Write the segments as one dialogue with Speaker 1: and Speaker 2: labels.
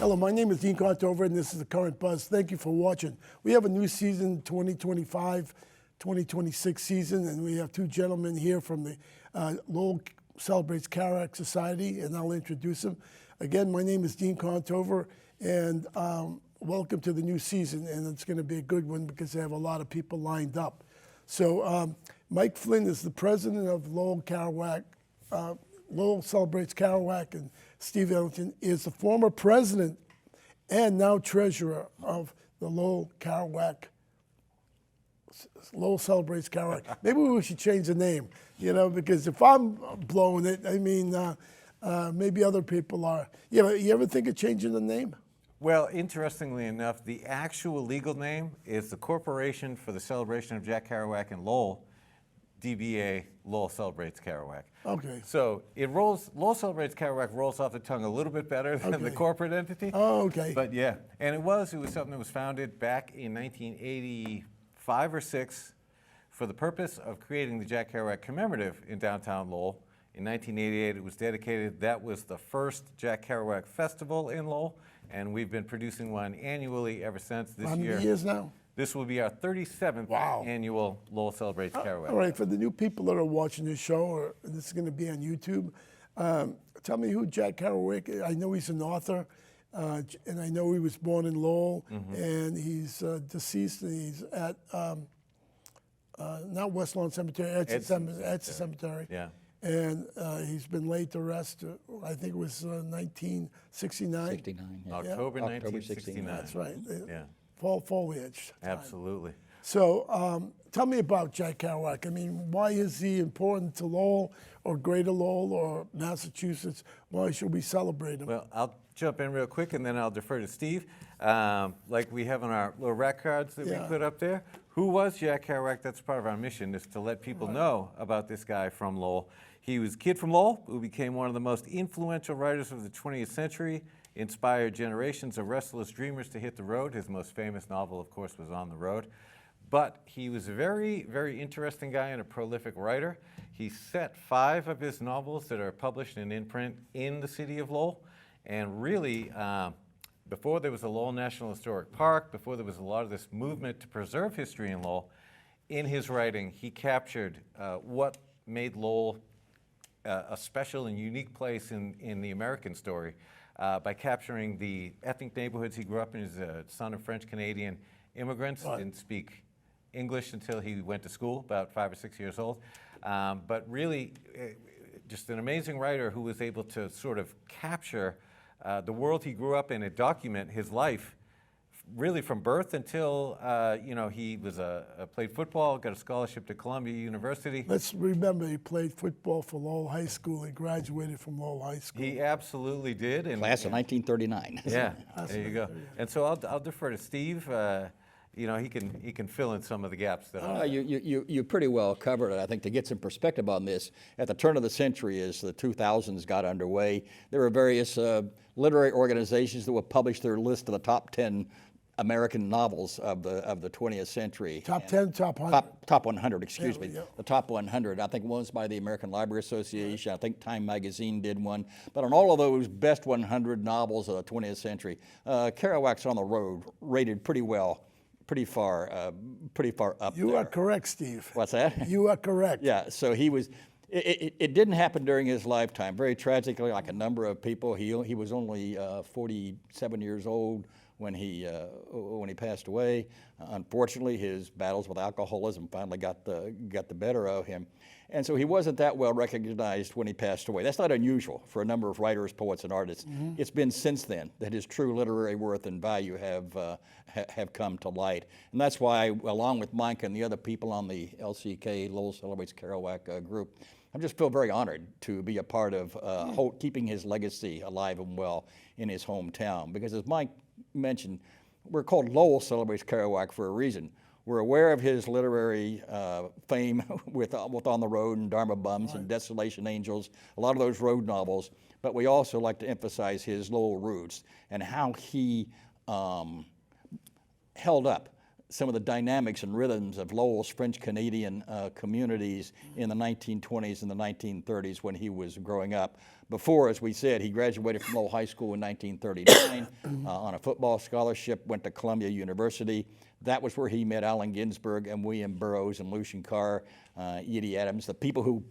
Speaker 1: Hello, my name is Dean Contover, and this is The Current Buzz. Thank you for watching. We have a new season, 2025-2026 season, and we have two gentlemen here from the Lowell Celebrates Kerouac Society, and I'll introduce them. Again, my name is Dean Contover, and welcome to the new season, and it's going to be a good one because they have a lot of people lined up. So Mike Flynn is the president of Lowell Celebrates Kerouac, and Steve Edington is the former president and now treasurer of the Lowell Celebrates Kerouac. Maybe we should change the name, because if I'm blowing it, I mean, maybe other people are. You ever think of changing the name?
Speaker 2: Well, interestingly enough, the actual legal name is the Corporation for the Celebration of Jack Kerouac in Lowell, DBA Lowell Celebrates Kerouac.
Speaker 1: Okay.
Speaker 2: So Lowell Celebrates Kerouac rolls off the tongue a little bit better than the corporate entity.
Speaker 1: Oh, okay.
Speaker 2: But yeah, and it was something that was founded back in 1985 or 6 for the purpose of creating the Jack Kerouac commemorative in downtown Lowell. In 1988, it was dedicated. That was the first Jack Kerouac festival in Lowell, and we've been producing one annually ever since this year.
Speaker 1: How many years now?
Speaker 2: This will be our 37th annual Lowell Celebrates Kerouac.
Speaker 1: All right, for the new people that are watching this show, or this is going to be on YouTube, tell me who Jack Kerouac is. I know he's an author, and I know he was born in Lowell, and he's deceased, and he's at, not West Lawn Cemetery, Edson Cemetery.
Speaker 2: Yeah.
Speaker 1: And he's been laid to rest, I think it was 1969.
Speaker 3: 69, yeah.
Speaker 2: October 1969.
Speaker 1: That's right.
Speaker 2: Yeah.
Speaker 1: Fall foliage time.
Speaker 2: Absolutely.
Speaker 1: So tell me about Jack Kerouac. I mean, why is he important to Lowell or Greater Lowell or Massachusetts? Why should we celebrate him?
Speaker 2: Well, I'll jump in real quick and then I'll defer to Steve. Like we have on our little rack cards that we put up there. Who was Jack Kerouac? That's part of our mission, is to let people know about this guy from Lowell. He was a kid from Lowell who became one of the most influential writers of the 20th century, inspired generations of restless dreamers to hit the road. His most famous novel, of course, was On the Road. But he was a very, very interesting guy and a prolific writer. He set 5 of his novels that are published and in print in the city of Lowell. And really, before there was a Lowell National Historic Park, before there was a lot of this movement to preserve history in Lowell, in his writing, he captured what made Lowell a special and unique place in the American story by capturing the ethnic neighborhoods he grew up in. He's a son of French-Canadian immigrants, didn't speak English until he went to school, about 5 or 6 years old. But really, just an amazing writer who was able to sort of capture the world he grew up in and document his life really from birth until, he was played football, got a scholarship to Columbia University.
Speaker 1: Let's remember he played football for Lowell High School. He graduated from Lowell High School.
Speaker 2: He absolutely did.
Speaker 3: Class of 1939.
Speaker 2: Yeah, there you go. And so I'll defer to Steve. He can fill in some of the gaps that
Speaker 3: You pretty well covered it. I think to get some perspective on this, at the turn of the century, as the 2000s got underway, there were various literary organizations that would publish their list of the top 10 American novels of the 20th century.
Speaker 1: Top 10, top 100.
Speaker 3: Top 100, excuse me.
Speaker 1: Yeah.
Speaker 3: The top 100. I think one was by the American Library Association. I think Time Magazine did one. But on all of those best 100 novels of the 20th century, Kerouac's On the Road rated pretty well. Pretty far up
Speaker 1: You are correct, Steve.
Speaker 3: What's that?
Speaker 1: You are correct.
Speaker 3: Yeah, so he was, it didn't happen during his lifetime. Very tragically, like a number of people, he was only 47 years old when he passed away. Unfortunately, his battles with alcoholism finally got the better of him. And so he wasn't that well recognized when he passed away. That's not unusual for a number of writers, poets, and artists. It's been since then that his true literary worth and value have come to light. And that's why, along with Mike and the other people on the LCK, Lowell Celebrates Kerouac group, I just feel very honored to be a part of keeping his legacy alive and well in his hometown. Because as Mike mentioned, we're called Lowell Celebrates Kerouac for a reason. We're aware of his literary fame with On the Road and Dharma Bums and Desolation Angels, a lot of those road novels, but we also like to emphasize his Lowell roots and how he held up some of the dynamics and rhythms of Lowell's French-Canadian communities in the 1920s and the 1930s when he was growing up. Before, as we said, he graduated from Lowell High School in 1939 on a football scholarship, went to Columbia University. That was where he met Allen Ginsberg and William Burroughs and Lucian Carr, Edie Adams, the people who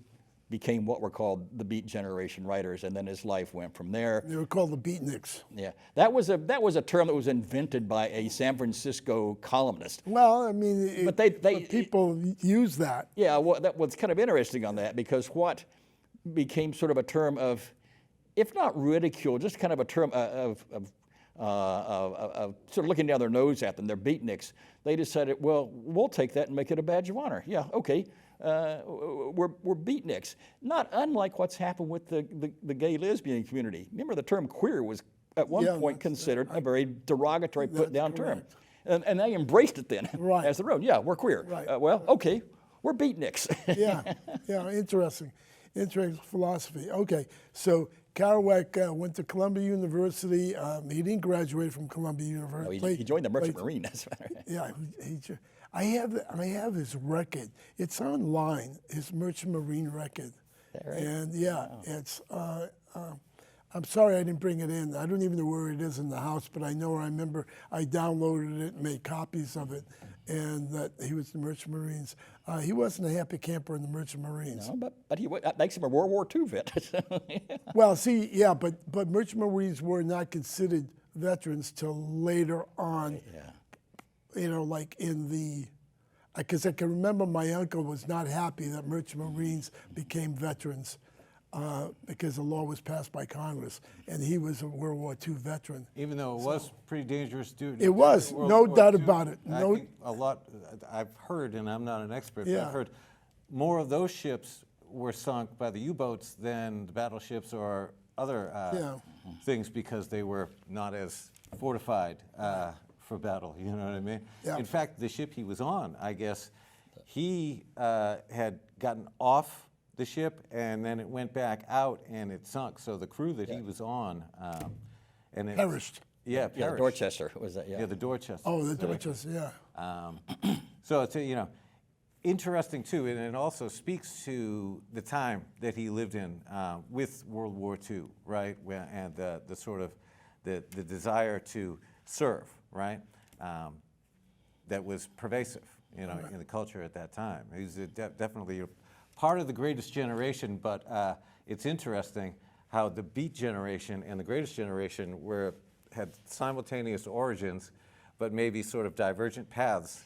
Speaker 3: became what were called the Beat Generation writers, and then his life went from there.
Speaker 1: They were called the Beatniks.
Speaker 3: Yeah, that was a term that was invented by a San Francisco columnist.
Speaker 1: Well, I mean,
Speaker 3: But
Speaker 1: people use that.
Speaker 3: Yeah, well, that was kind of interesting on that, because what became sort of a term of, if not ridicule, just kind of a term of sort of looking down their nose at them, they're beatniks. They decided, well, we'll take that and make it a badge of honor. Yeah, okay. We're beatniks. Not unlike what's happened with the gay lesbian community. Remember, the term queer was at one point considered a very derogatory put down term. And they embraced it then as their own. Yeah, we're queer.
Speaker 1: Right.
Speaker 3: Well, okay, we're beatniks.
Speaker 1: yeah, interesting philosophy. Okay, so Kerouac went to Columbia University. He didn't graduate from Columbia University.
Speaker 3: No, he joined the Merchant Marine. That's right.
Speaker 1: Yeah, I have his record. It's online, his Merchant Marine record.
Speaker 3: Right?
Speaker 1: And yeah, it's. I'm sorry I didn't bring it in. I don't even know where it is in the house, but I remember I downloaded it and made copies of it, and that he was in the Merchant Marines. He wasn't a happy camper in the Merchant Marines.
Speaker 3: No, but that makes him a World War II vet.
Speaker 1: Well, see, yeah, but Merchant Marines were not considered veterans till later on.
Speaker 3: Yeah.
Speaker 1: You know, like in the, because I can remember my uncle was not happy that Merchant Marines became veterans because the law was passed by Congress, and he was a World War II veteran.
Speaker 2: Even though it was pretty dangerous duty.
Speaker 1: It was, no doubt about it.
Speaker 2: I think a lot, I've heard, and I'm not an expert, but I've heard more of those ships were sunk by the U-boats than the battleships or other things, because they were not as fortified for battle, you know what I mean?
Speaker 1: Yeah.
Speaker 2: In fact, the ship he was on, I guess, he had gotten off the ship and then it went back out and it sunk. So the crew that he was on, and it
Speaker 1: Perished.
Speaker 2: Yeah,
Speaker 3: Yeah,
Speaker 2: perished.
Speaker 3: Dorchester was that?
Speaker 2: Yeah, the Dorchester.
Speaker 1: Oh, the Dorchester, yeah.
Speaker 2: So it's interesting too, and it also speaks to the time that he lived in with World War II, right? And the sort of the desire to serve, right? That was pervasive, in the culture at that time. He's definitely a part of the greatest generation, but it's interesting how the Beat generation and the greatest generation had simultaneous origins, but maybe sort of divergent paths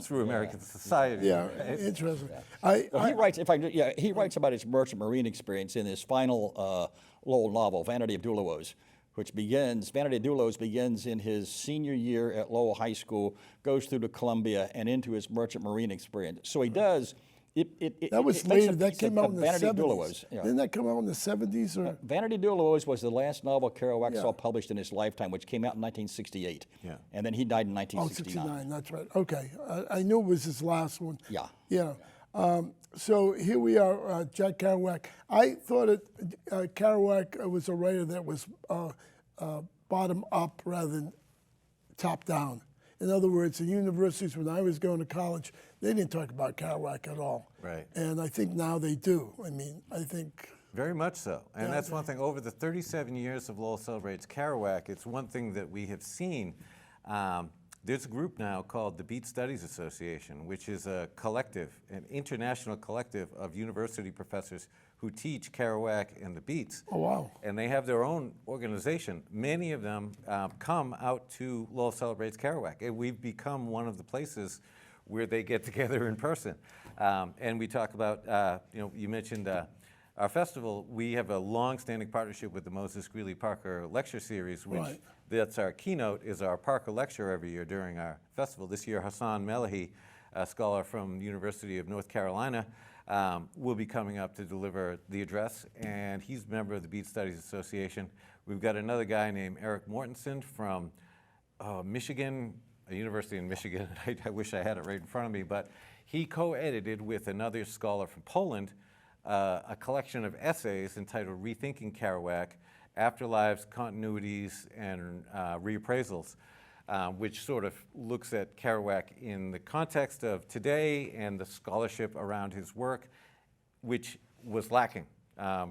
Speaker 2: through American society.
Speaker 1: Yeah,
Speaker 2: right?
Speaker 1: interesting.
Speaker 3: Well, he writes about his Merchant Marine experience in his final Lowell novel, Vanity of Doulos, Vanity of Doulos begins in his senior year at Lowell High School, goes through to Columbia and into his Merchant Marine experience. So he does.
Speaker 1: That was later. That came out in the
Speaker 3: Vanity
Speaker 1: 70s.
Speaker 3: of Doulos. Yeah.
Speaker 1: Didn't that come out in the 70s? Or?
Speaker 3: Vanity of Doulos was the last novel Kerouac saw published in his lifetime, which came out in 1968.
Speaker 2: Yeah.
Speaker 3: And then he died in
Speaker 1: Oh,
Speaker 3: 1969.
Speaker 1: 69, that's right. Okay. I knew it was his last one.
Speaker 3: Yeah.
Speaker 1: Yeah. So here we are, Jack Kerouac. I thought Kerouac was a writer that was bottom up rather than top down. In other words, the universities, when I was going to college, they didn't talk about Kerouac at all.
Speaker 2: Right.
Speaker 1: And I think now they do. I mean, I think...
Speaker 2: Very much so. And that's one thing. Over the 37 years of Lowell Celebrates Kerouac, it's one thing that we have seen. There's a group now called the Beat Studies Association, which is a collective, an international collective of university professors who teach Kerouac and the Beats.
Speaker 1: Oh, wow.
Speaker 2: And they have their own organization. Many of them come out to Lowell Celebrates Kerouac. And we've become one of the places where they get together in person. And we talk about, you mentioned our festival. We have a long-standing partnership with the Moses Greeley Parker Lecture Series, which that's our keynote, is our Parker Lecture every year during our festival. This year, Hassan Melahi, a scholar from the University of North Carolina, will be coming up to deliver the address, and he's a member of the Beat Studies Association. We've got another guy named Eric Mortensen from Michigan, a university in Michigan. I wish I had it right in front of me, but he co-edited with another scholar from Poland a collection of essays entitled Rethinking Kerouac, Afterlives, Continuities, and Reappraisals. which sort of looks at Kerouac in the context of today and the scholarship around his work, which was lacking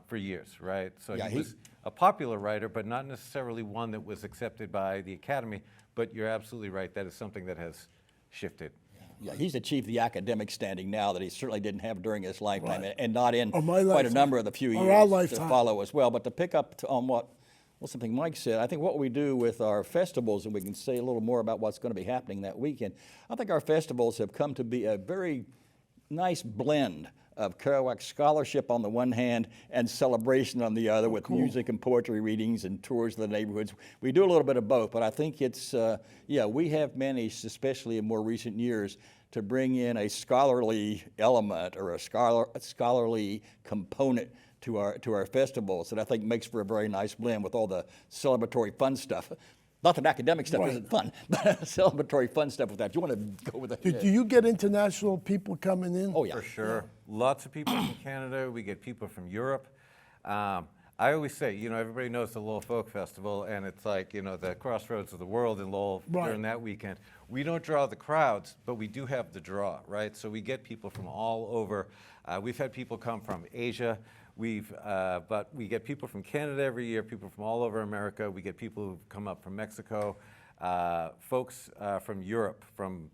Speaker 2: for years, right? So
Speaker 3: Yeah,
Speaker 2: he was a popular writer, but not necessarily one that was accepted by the Academy. But you're absolutely right, that is something that has shifted.
Speaker 3: Yeah, he's achieved the academic standing now that he certainly didn't have during his lifetime,
Speaker 1: Right.
Speaker 3: and not in
Speaker 1: Or my
Speaker 3: quite a
Speaker 1: lifetime.
Speaker 3: number of the few
Speaker 1: Or our
Speaker 3: years to
Speaker 1: lifetime.
Speaker 3: follow as well. But to pick up on something Mike said, I think what we do with our festivals, and we can say a little more about what's going to be happening that weekend, I think our festivals have come to be a very nice blend of Kerouac scholarship on the one hand and celebration on the other, with music and poetry readings and tours of the neighborhoods. We do a little bit of both, but I think it's, we have managed, especially in more recent years, to bring in a scholarly element or a scholarly component to our festivals that I think makes for a very nice blend with all the celebratory fun stuff. Not that academic stuff isn't fun, but celebratory fun stuff with that. Do you want to go with that?
Speaker 1: Do you get international people coming in?
Speaker 3: Oh, yeah.
Speaker 2: For sure. Lots of people from Canada. We get people from Europe. I always say, everybody knows the Lowell Folk Festival, and it's like, the crossroads of the world in Lowell during that weekend. We don't draw the crowds, but we do have the draw, right? So we get people from all over. We've had people come from Asia. But we get people from Canada every year, people from all over America. We get people who come up from Mexico, folks from Europe, from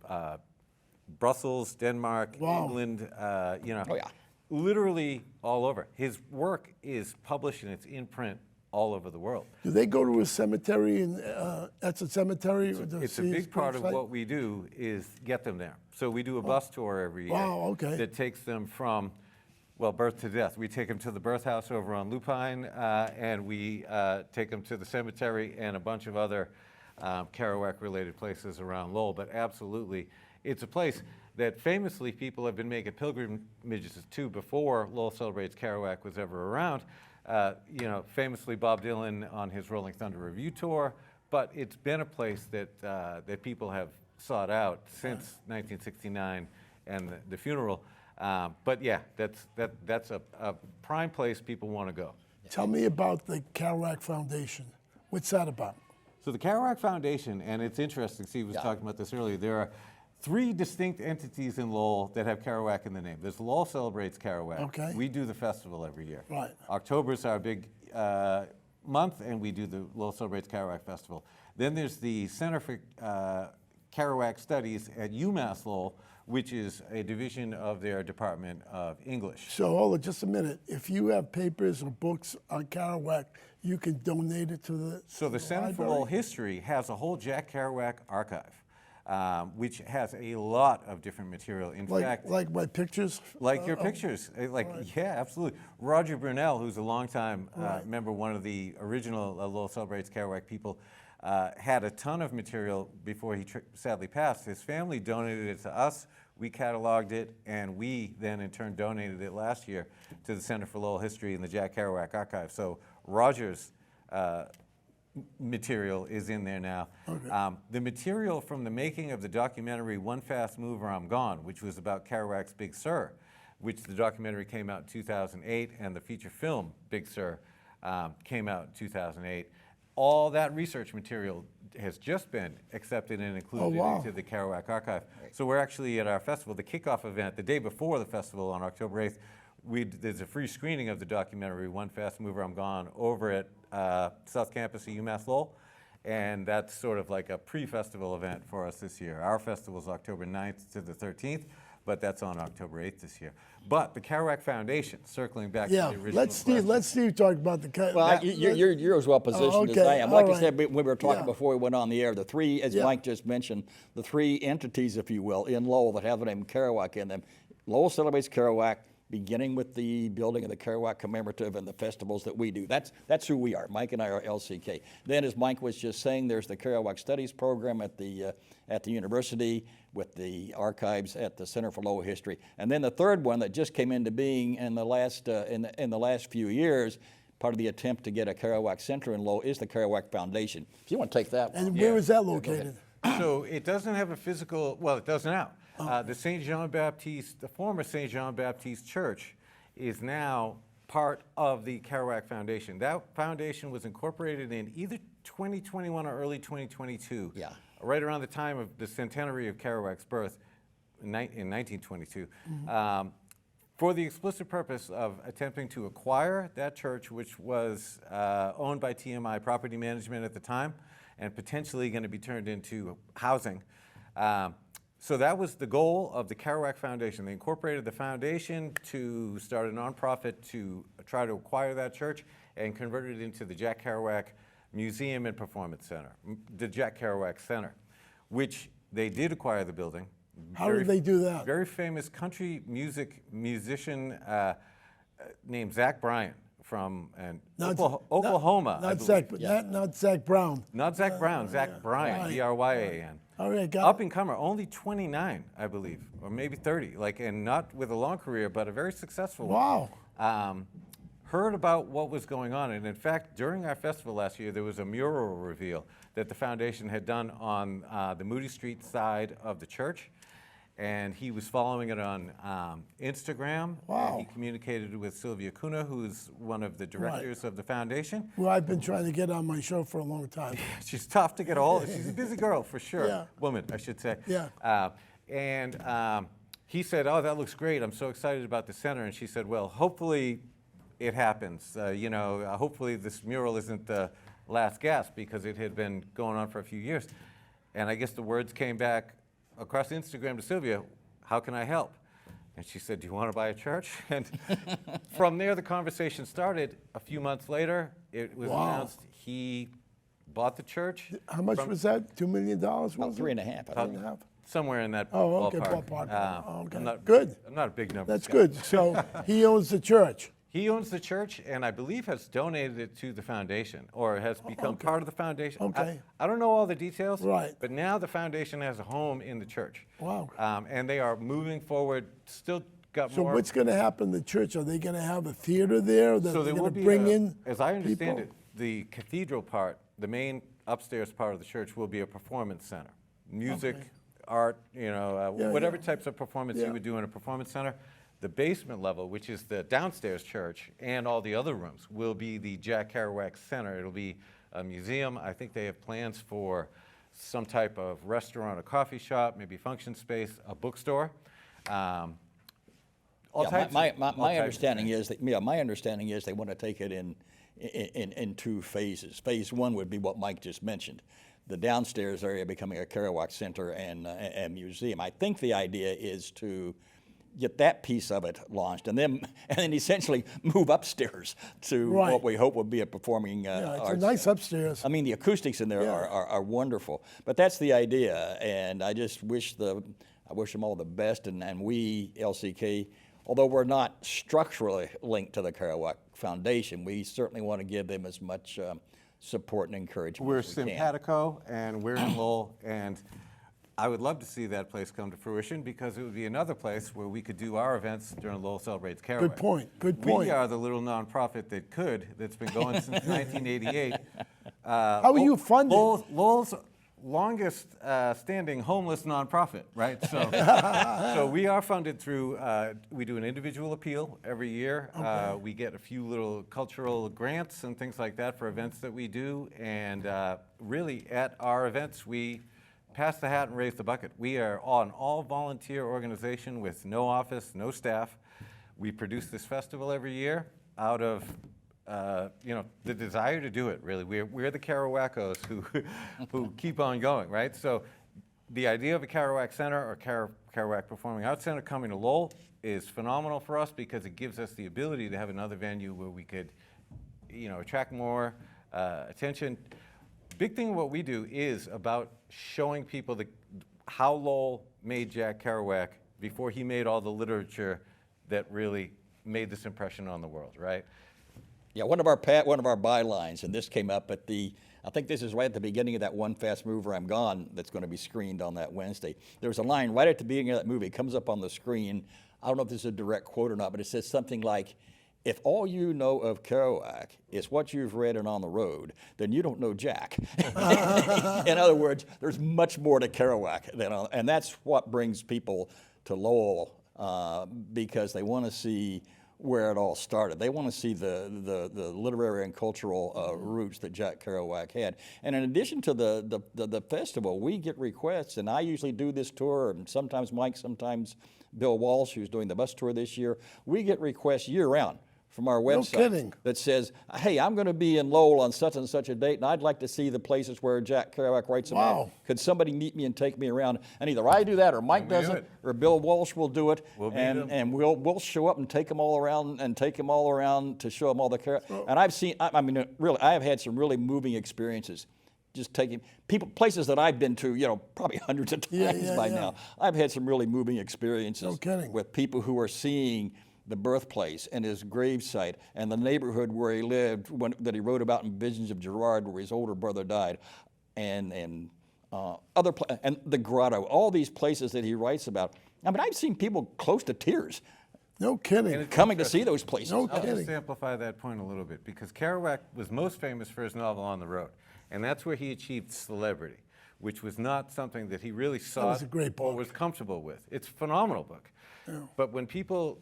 Speaker 2: Brussels, Denmark, England,
Speaker 3: Oh, yeah.
Speaker 2: literally all over. His work is published and it's in print all over the world.
Speaker 1: Do they go to a cemetery and that's a cemetery?
Speaker 2: It's a big part of what we do is get them there. So we do a bus tour every year that takes them from birth to death. We take them to the birth house over on Lupine, and we take them to the cemetery and a bunch of other Kerouac-related places around Lowell. But absolutely, it's a place that famously people have been making pilgrimages to before Lowell Celebrates Kerouac was ever around. Famously Bob Dylan on his Rolling Thunder Review tour, but it's been a place that people have sought out since 1969 and the funeral. But yeah, that's a prime place people want to go.
Speaker 1: Tell me about the Kerouac Foundation. What's that about?
Speaker 2: So the Kerouac Foundation, and it's interesting, Steve was talking about this earlier, there are 3 distinct entities in Lowell that have Kerouac in the name. There's Lowell Celebrates Kerouac.
Speaker 1: Okay.
Speaker 2: We do the festival every year.
Speaker 1: Right.
Speaker 2: October's our big month, and we do the Lowell Celebrates Kerouac Festival. Then there's the Center for Kerouac Studies at UMass Lowell, which is a division of their Department of English.
Speaker 1: So hold on just a minute. If you have papers or books on Kerouac, you can donate it to the
Speaker 2: So the Center for Lowell History has a whole Jack Kerouac archive, which has a lot of different material. In fact,
Speaker 1: like my pictures?
Speaker 2: like your pictures. Yeah, absolutely. Roger Brunel, who's a longtime member, one of the original Lowell Celebrates Kerouac people, had a ton of material before he sadly passed. His family donated it to us. We cataloged it, and we then in turn donated it last year to the Center for Lowell History and the Jack Kerouac Archive. So Roger's material is in there now. Okay. The material from the making of the documentary One Fast Move or I'm Gone, which was about Kerouac's Big Sur, which the documentary came out in 2008, and the feature film Big Sur came out in 2008. All that research material has just been accepted and included into the Kerouac Archive. So we're actually at our festival, the kickoff event, the day before the festival on October 8th, there's a free screening of the documentary One Fast Mover, I'm Gone over at South Campus of UMass Lowell. And that's sort of like a pre-festival event for us this year. Our festival is October 9th to the 13th, but that's on October 8th this year. But the Kerouac Foundation, circling back to the original question.
Speaker 1: Let Steve talk about the
Speaker 3: Well, you're as well positioned as I am. Like I said, when we were talking before we went on the air, the 3, as Mike just mentioned, the 3 entities, if you will, in Lowell that have the name Kerouac in them. Lowell Celebrates Kerouac, beginning with the building of the Kerouac Commemorative and the festivals that we do. That's who we are. Mike and I are LCK. Then, as Mike was just saying, there's the Kerouac Studies program at the university with the archives at the Center for Lowell History. And then the third one that just came into being in the last few years, part of the attempt to get a Kerouac Center in Lowell, is the Kerouac Foundation. If you want to take that one.
Speaker 1: And where is that located?
Speaker 2: So it doesn't have a physical, well, it does now. The St. John Baptiste, the former St. John Baptiste Church is now part of the Kerouac Foundation. That foundation was incorporated in either 2021 or early 2022.
Speaker 3: Yeah.
Speaker 2: Right around the time of the centenary of Kerouac's birth in 1922. For the explicit purpose of attempting to acquire that church, which was owned by TMI Property Management at the time, and potentially going to be turned into housing. So that was the goal of the Kerouac Foundation. They incorporated the foundation to start a nonprofit to try to acquire that church and convert it into the Jack Kerouac Museum and Performance Center, the Jack Kerouac Center, which they did acquire the building.
Speaker 1: How did they do that?
Speaker 2: Very famous country musician named Zach Bryan from Oklahoma.
Speaker 1: Not Zach, not Zach Brown.
Speaker 2: Not Zach Brown, Zach Bryan,
Speaker 1: Right.
Speaker 2: B-R-Y-A-N.
Speaker 1: All right, got
Speaker 2: Up
Speaker 1: it.
Speaker 2: and comer, only 29, I believe, or maybe 30, and not with a long career, but a very successful one.
Speaker 1: Wow.
Speaker 2: Heard about what was going on, and in fact, during our festival last year, there was a mural reveal that the foundation had done on the Moody Street side of the church, and he was following it on Instagram.
Speaker 1: Wow.
Speaker 2: And he communicated with Sylvia Cunha, who's one of the directors of the foundation.
Speaker 1: Well, I've been trying to get on my show for a long time.
Speaker 2: She's tough to get a hold of. She's a busy girl, for sure.
Speaker 1: Yeah.
Speaker 2: Woman, I should say.
Speaker 1: Yeah.
Speaker 2: And he said, "Oh, that looks great. I'm so excited about the center." And she said, "Well, hopefully it happens. Hopefully this mural isn't the last gasp, because it had been going on for a few years." And I guess the words came back across Instagram to Sylvia, "How can I help?" And she said, "Do you want to buy a church?" And from there, the conversation started. A few months later, it was
Speaker 1: Wow.
Speaker 2: announced he bought the church.
Speaker 1: How much was that? $2 million? Was
Speaker 3: About
Speaker 1: it?
Speaker 3: 3.5, I think.
Speaker 1: 3.5.
Speaker 2: Somewhere in that
Speaker 1: Oh, okay,
Speaker 2: ballpark.
Speaker 1: ballpark. Oh, okay.
Speaker 2: I'm not,
Speaker 1: Good.
Speaker 2: I'm not a big number.
Speaker 1: That's
Speaker 2: guy.
Speaker 1: good. So he owns the church.
Speaker 2: He owns the church, and I believe has donated it to the foundation, or has become
Speaker 1: okay.
Speaker 2: part of the foundation.
Speaker 1: Okay.
Speaker 2: I don't know all the details,
Speaker 1: Right.
Speaker 2: but now the foundation has a home in the church.
Speaker 1: Wow.
Speaker 2: And they are moving forward, still got
Speaker 1: So
Speaker 2: more.
Speaker 1: what's going to happen in the church? Are they going to have a theater there that
Speaker 2: So
Speaker 1: they're
Speaker 2: there will
Speaker 1: going to
Speaker 2: be,
Speaker 1: bring in
Speaker 2: as I understand
Speaker 1: people?
Speaker 2: it, the cathedral part, the main upstairs part of the church will be a performance center. Music,
Speaker 1: Okay.
Speaker 2: art, whatever
Speaker 1: yeah.
Speaker 2: types of performance
Speaker 1: Yeah.
Speaker 2: you would do in a performance center. The basement level, which is the downstairs church, and all the other rooms, will be the Jack Kerouac Center. It'll be a museum. I think they have plans for some type of restaurant, a coffee shop, maybe function space, a bookstore. All types
Speaker 3: My
Speaker 2: of- all types of
Speaker 3: understanding
Speaker 2: things.
Speaker 3: is that my understanding is they want to take it in two phases. Phase one would be what Mike just mentioned, the downstairs area becoming a Kerouac Center and museum. I think the idea is to get that piece of it launched, and then essentially move upstairs to
Speaker 1: Right.
Speaker 3: what we hope will be a performing
Speaker 1: Yeah, it's a
Speaker 3: arts
Speaker 1: nice
Speaker 3: center.
Speaker 1: upstairs.
Speaker 3: I mean, the acoustics in there
Speaker 1: Yeah.
Speaker 3: are wonderful. But that's the idea, and I just wish I wish them all the best. And we, LCK, although we're not structurally linked to the Kerouac Foundation, we certainly want to give them as much support and encouragement
Speaker 2: We're
Speaker 3: as we can.
Speaker 2: simpatico, and we're in Lowell, and I would love to see that place come to fruition, because it would be another place where we could do our events during Lowell Celebrates Kerouac.
Speaker 1: Good point, good point.
Speaker 2: We are the little nonprofit that's been going since 1988.
Speaker 1: How are you funded?
Speaker 2: Lowell's longest standing homeless nonprofit, right? So, so we are funded through, we do an individual appeal every year. We get a few little cultural grants and things like that for events that we do. And really, at our events, we pass the hat and raise the bucket. We are an all-volunteer organization with no office, no staff. We produce this festival every year out of the desire to do it, really. We're the Kerouacos who keep on going, right? So the idea of a Kerouac Center or Kerouac Performing Arts Center coming to Lowell is phenomenal for us, because it gives us the ability to have another venue where we could, attract more attention. Big thing what we do is about showing people how Lowell made Jack Kerouac before he made all the literature that really made this impression on the world, right?
Speaker 3: Yeah, one of our bylines, and this came up at I think this is right at the beginning of that One Fast Mover, I'm Gone, that's going to be screened on that Wednesday. There's a line right at the beginning of that movie, it comes up on the screen. I don't know if this is a direct quote or not, but it says something like, "If all you know of Kerouac is what you've read and On the Road, then you don't know Jack." In other words, there's much more to Kerouac and that's what brings people to Lowell, because they want to see where it all started. They want to see the literary and cultural roots that Jack Kerouac had. And in addition to the festival, we get requests, and I usually do this tour, and sometimes Mike, sometimes Bill Walsh, who's doing the bus tour this year. We get requests year-round from our website
Speaker 1: kidding.
Speaker 3: that says, hey, I'm going to be in Lowell on such and such a date, and I'd like to see the places where Jack Kerouac writes about.
Speaker 1: Wow.
Speaker 3: Could somebody meet me and take me around? And either I do that, or Mike does it, or Bill Walsh will do it, and we'll show up and take them all around to show them all the Kerouac. And I've seen, I mean, really, I have had some really moving experiences. Just taking people, places that I've been to, probably hundreds of times by now. I've had some really moving experiences with people who are seeing the birthplace and his gravesite and the neighborhood where he lived, that he wrote about in Visions of Gerard, where his older brother died, and and the grotto, all these places that he writes about. I mean, I've seen people close to tears.
Speaker 1: No kidding.
Speaker 3: Coming to see those places.
Speaker 1: No
Speaker 2: I'll
Speaker 1: kidding.
Speaker 2: just amplify that point a little bit, because Kerouac was most famous for his novel On the Road, and that's where he achieved celebrity, which was not something that he really sought
Speaker 1: was a great
Speaker 2: or
Speaker 1: book.
Speaker 2: was comfortable with. It's a phenomenal book. But when people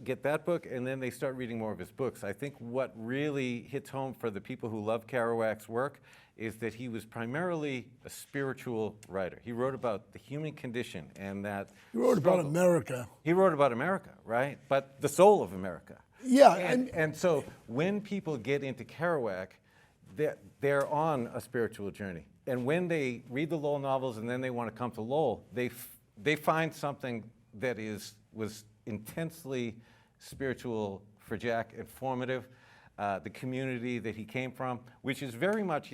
Speaker 2: get that book and then they start reading more of his books, I think what really hits home for the people who love Kerouac's work is that he was primarily a spiritual writer. He wrote about the human condition and that
Speaker 1: He wrote about
Speaker 2: struggle.
Speaker 1: America.
Speaker 2: He wrote about America, right? But the soul of America.
Speaker 1: Yeah,
Speaker 2: And so when people get into Kerouac, they're on a spiritual journey. And when they read the Lowell novels and then they want to come to Lowell, they find something that was intensely spiritual for Jack, informative, the community that he came from, which is very much,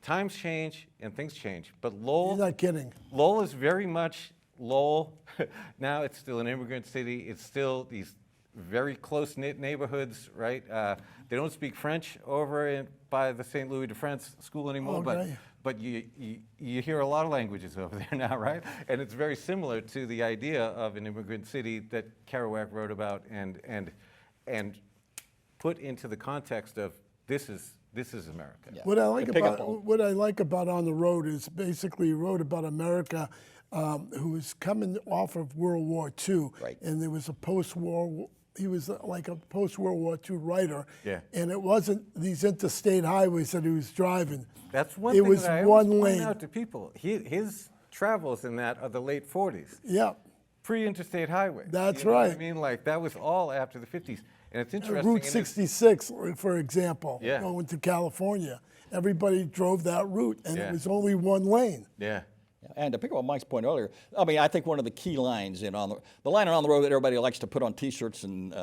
Speaker 2: times change and things change. But Lowell,
Speaker 1: You're not kidding.
Speaker 2: Lowell is very much Lowell. Now it's still an immigrant city. It's still these very close-knit neighborhoods, right? They don't speak French over by the St. Louis de France school anymore, but you hear a lot of languages over there now, right? And it's very similar to the idea of an immigrant city that Kerouac wrote about and put into the context of this is America.
Speaker 3: Yeah.
Speaker 1: What I like about On the Road is basically he wrote about America, who was coming off of World War II,
Speaker 3: Right.
Speaker 1: and there was a post-war. He was like a post-World War II writer,
Speaker 2: Yeah.
Speaker 1: and it wasn't these interstate highways that he was driving.
Speaker 2: That's one
Speaker 1: It
Speaker 2: thing
Speaker 1: was
Speaker 2: that I
Speaker 1: one
Speaker 2: always point
Speaker 1: lane.
Speaker 2: out to people. His travels in that are the late 40s.
Speaker 1: Yeah,
Speaker 2: Pre-interstate highway.
Speaker 1: That's
Speaker 2: You know what
Speaker 1: right.
Speaker 2: I mean, like that was all after the 50s. And it's interesting.
Speaker 1: Route 66, for example,
Speaker 2: Yeah.
Speaker 1: going to California. Everybody drove that route, and
Speaker 2: Yeah.
Speaker 1: it was only one lane.
Speaker 2: Yeah.
Speaker 3: And to pick up on Mike's point earlier, I mean, I think one of the key lines in the line on the road that everybody likes to put on T-shirts and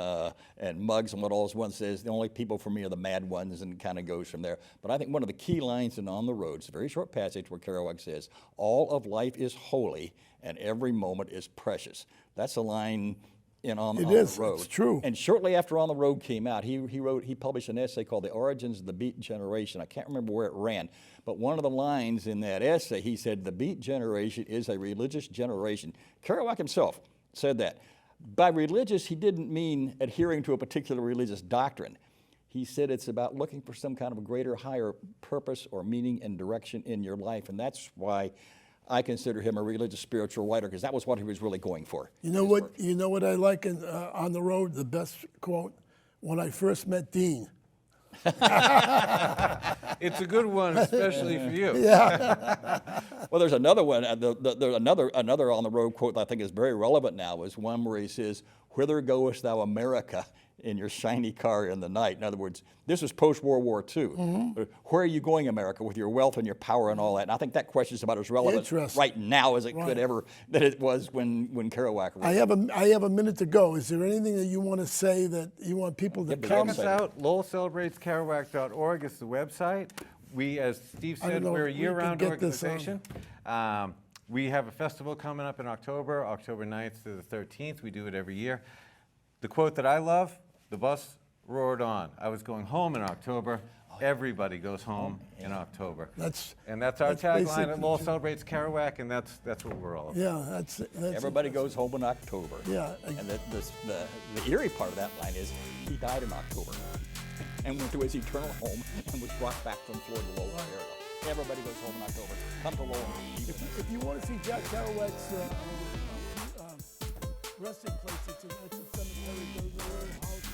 Speaker 3: mugs and what all one says, the only people for me are the mad ones, and it kind of goes from there. But I think one of the key lines in On the Road, it's a very short passage where Kerouac says, "All of life is holy and every moment is precious." That's a line in On the Road.
Speaker 1: It's true.
Speaker 3: And shortly after On the Road came out, he published an essay called "The Origins of the Beat Generation." I can't remember where it ran, but one of the lines in that essay, he said, "The Beat Generation is a religious generation." Kerouac himself said that. By religious, he didn't mean adhering to a particular religious doctrine. He said it's about looking for some kind of a greater, higher purpose or meaning and direction in your life, and that's why I consider him a religious spiritual writer, because that was what he was really going for.
Speaker 1: You know what I like in On the Road, the best quote? When I first met Dean.
Speaker 2: It's a good one, especially for you.
Speaker 3: Well, there's another one. There's another On the Road quote that I think is very relevant now. Is one where he says, "Whither goest thou, America, in your shiny car in the night?" In other words, this was post-World War II. Where are you going, America, with your wealth and your power and all that? And I think that question is about as relevant
Speaker 1: Interesting.
Speaker 3: right now as it could ever, that it was when Kerouac wrote.
Speaker 1: I have a minute to go. Is there anything that you want to say that you want people to
Speaker 3: but
Speaker 1: come?
Speaker 2: Check us out. LowellCelebratoKerouac.org is the website. We, as Steve
Speaker 1: I don't
Speaker 2: said,
Speaker 1: know
Speaker 2: we're a
Speaker 1: if we
Speaker 2: year-round
Speaker 1: can get this on.
Speaker 2: organization. We have a festival coming up in October 9th to the 13th. We do it every year. The quote that I love, "The bus roared on. I was going home in October. Everybody goes home in October." And that's our tagline at Lowell Celebrates Kerouac, and that's what we're all about.
Speaker 1: Yeah, that's
Speaker 3: Everybody goes home in October.
Speaker 1: Yeah.
Speaker 3: And the eerie part of that line is he died in October and went to his eternal home and was brought back from Florida to Lowell. Everybody goes home in October. Come to Lowell.
Speaker 1: If you want to see Jack Kerouac's resting place, it's a cemetery. There's a little house